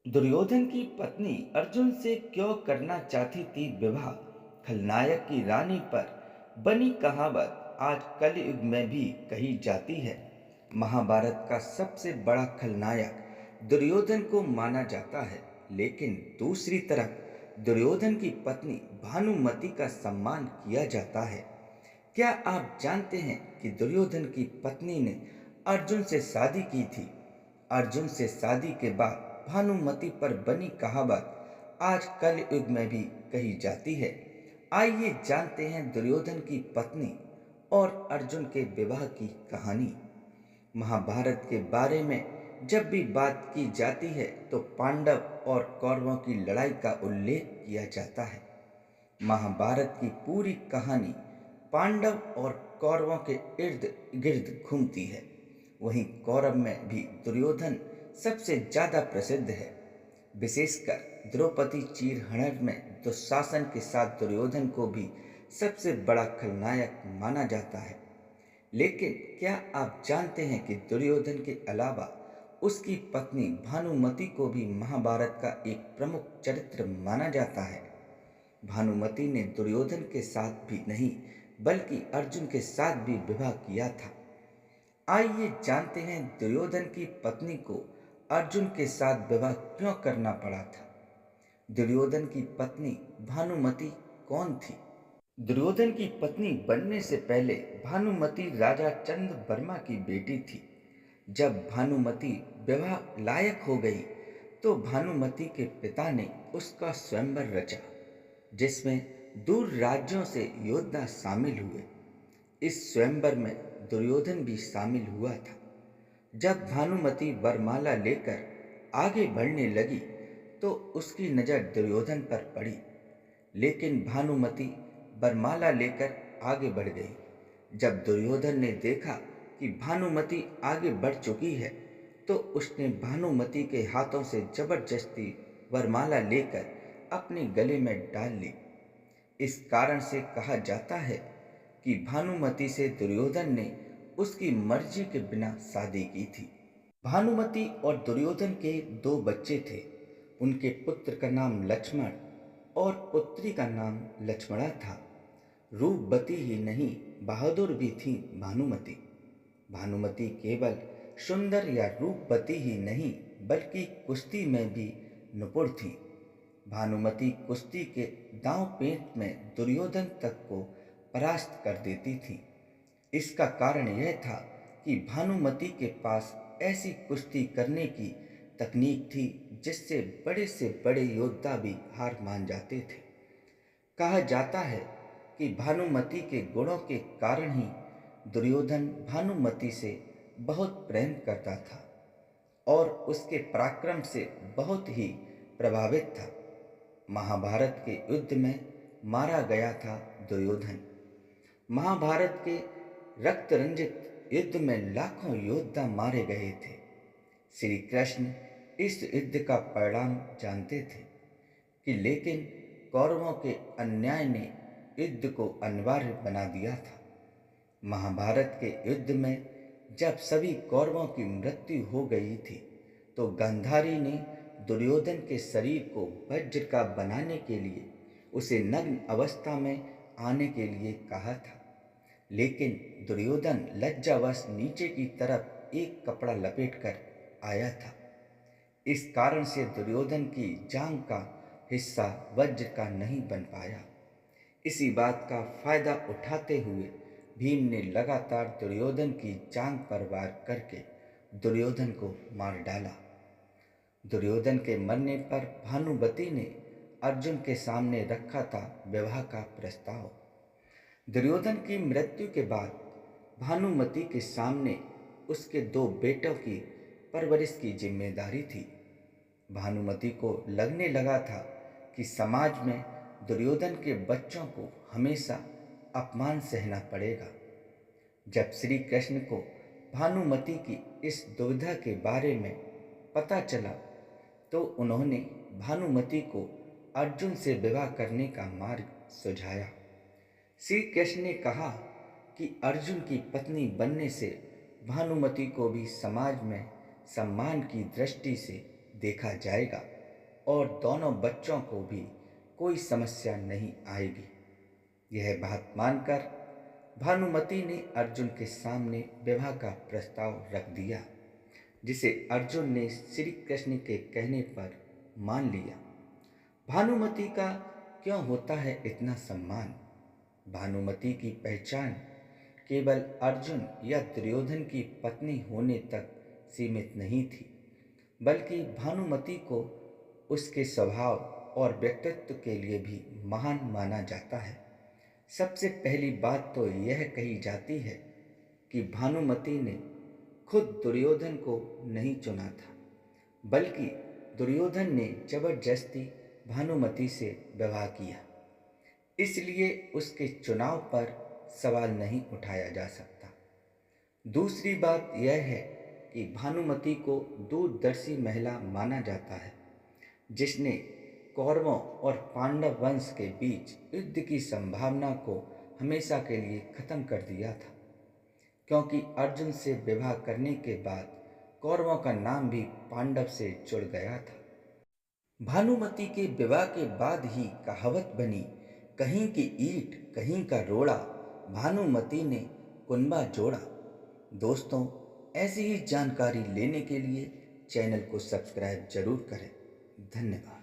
दुर्योधन की पत्नी अर्जुन से क्यों करना चाहती थी विवाह। खलनायक की रानी पर बनी कहावत आज कलयुग में भी कही जाती है। महाभारत का सबसे बड़ा खलनायक दुर्योधन को माना जाता है, लेकिन दूसरी तरफ दुर्योधन की पत्नी भानुमति का सम्मान किया जाता है। क्या आप जानते हैं कि दुर्योधन की पत्नी ने अर्जुन से शादी की थी। अर्जुन से शादी के बाद भानुमति पर बनी कहावत आज कल युग में भी कही जाती है। आइए जानते हैं दुर्योधन की पत्नी और अर्जुन के विवाह की कहानी। महाभारत के बारे में जब भी बात की जाती है तो पांडव और कौरवों की लड़ाई का उल्लेख किया जाता है। महाभारत की पूरी कहानी पांडव और कौरवों के इर्द गिर्द घूमती है। वहीं कौरव में भी दुर्योधन सबसे ज्यादा प्रसिद्ध है। विशेषकर द्रौपदी चीरहरण में दुशासन के साथ दुर्योधन को भी सबसे बड़ा खलनायक माना जाता है। लेकिन क्या आप जानते हैं कि दुर्योधन के अलावा उसकी पत्नी भानुमति को भी महाभारत का एक प्रमुख चरित्र माना जाता है। भानुमति ने दुर्योधन के साथ भी नहीं बल्कि अर्जुन के साथ भी विवाह किया था। आइए जानते हैं दुर्योधन की पत्नी को अर्जुन के साथ विवाह क्यों करना पड़ा था। दुर्योधन की पत्नी भानुमति कौन थी। दुर्योधन की पत्नी बनने से पहले भानुमति राजा चंद्रवर्मा की बेटी थी। जब भानुमति विवाह लायक हो गई तो भानुमति के पिता ने उसका स्वयंवर रचा, जिसमें दूर राज्यों से योद्धा शामिल हुए। इस स्वयंवर में दुर्योधन भी शामिल हुआ था। जब भानुमति वरमाला लेकर आगे बढ़ने लगी तो उसकी नज़र दुर्योधन पर पड़ी, लेकिन भानुमति वरमाला लेकर आगे बढ़ गई। जब दुर्योधन ने देखा कि भानुमति आगे बढ़ चुकी है तो उसने भानुमति के हाथों से जबरदस्ती वरमाला लेकर अपने गले में डाल ली। इस कारण से कहा जाता है कि भानुमति से दुर्योधन ने उसकी मर्जी के बिना शादी की थी। भानुमति और दुर्योधन के दो बच्चे थे। उनके पुत्र का नाम लक्ष्मण और पुत्री का नाम लक्ष्मणा था। रूपवती ही नहीं बहादुर भी थी भानुमति। भानुमति केवल सुंदर या रूपवती ही नहीं बल्कि कुश्ती में भी निपुण थी। भानुमति कुश्ती के दांव पेच में दुर्योधन तक को परास्त कर देती थी। इसका कारण यह था कि भानुमति के पास ऐसी कुश्ती करने की तकनीक थी जिससे बड़े से बड़े योद्धा भी हार मान जाते थे। कहा जाता है कि भानुमति के गुणों के कारण ही दुर्योधन भानुमति से बहुत प्रेम करता था और उसके पराक्रम से बहुत ही प्रभावित था। महाभारत के युद्ध में मारा गया था दुर्योधन। महाभारत के रक्त रंजित युद्ध में लाखों योद्धा मारे गए थे। श्री कृष्ण इस युद्ध का परिणाम जानते थे कि लेकिन कौरवों के अन्याय ने युद्ध को अनिवार्य बना दिया था। महाभारत के युद्ध में जब सभी कौरवों की मृत्यु हो गई थी तो गांधारी ने दुर्योधन के शरीर को वज्र का बनाने के लिए उसे नग्न अवस्था में आने के लिए कहा था, लेकिन दुर्योधन लज्जावश नीचे की तरफ एक कपड़ा लपेटकर आया था। इस कारण से दुर्योधन की जांघ का हिस्सा वज्र का नहीं बन पाया। इसी बात का फायदा उठाते हुए भीम ने लगातार दुर्योधन की जांघ पर वार करके दुर्योधन को मार डाला। दुर्योधन के मरने पर भानुमति ने अर्जुन के सामने रखा था विवाह का प्रस्ताव। दुर्योधन की मृत्यु के बाद भानुमति के सामने उसके दो बेटों की परवरिश की जिम्मेदारी थी। भानुमति को लगने लगा था कि समाज में दुर्योधन के बच्चों को हमेशा अपमान सहना पड़ेगा। जब श्री कृष्ण को भानुमति की इस दुविधा के बारे में पता चला तो उन्होंने भानुमति को अर्जुन से विवाह करने का मार्ग सुझाया। श्री कृष्ण ने कहा कि अर्जुन की पत्नी बनने से भानुमति को भी समाज में सम्मान की दृष्टि से देखा जाएगा। और दोनों बच्चों को भी कोई समस्या नहीं आएगी। यह बात मानकर भानुमति ने अर्जुन के सामने विवाह का प्रस्ताव रख दिया, जिसे अर्जुन ने श्री कृष्ण के कहने पर मान लिया। भानुमति का क्यों होता है इतना सम्मान? भानुमति की पहचान केवल अर्जुन या दुर्योधन की पत्नी होने तक सीमित नहीं थी, बल्कि भानुमति को उसके स्वभाव और व्यक्तित्व के लिए भी महान माना जाता है। सबसे पहली बात तो यह कही जाती है कि भानुमति ने खुद दुर्योधन को नहीं चुना था, बल्कि दुर्योधन ने जबरदस्ती भानुमति से विवाह किया। इसलिए उसके चुनाव पर सवाल नहीं उठाया जा सकता। दूसरी बात यह है कि भानुमति को दूरदर्शी महिला माना जाता है, जिसने कौरवों और पांडव वंश के बीच युद्ध की संभावना को हमेशा के लिए खत्म कर दिया था, क्योंकि अर्जुन से विवाह करने के बाद कौरवों का नाम भी पांडव से जुड़ गया था। भानुमति के विवाह के बाद ही कहावत बनी, कहीं की ईंट कहीं का रोड़ा, भानुमति ने कुनबा जोड़ा। दोस्तों, ऐसी ही जानकारी लेने के लिए चैनल को सब्सक्राइब जरूर करें। धन्यवाद।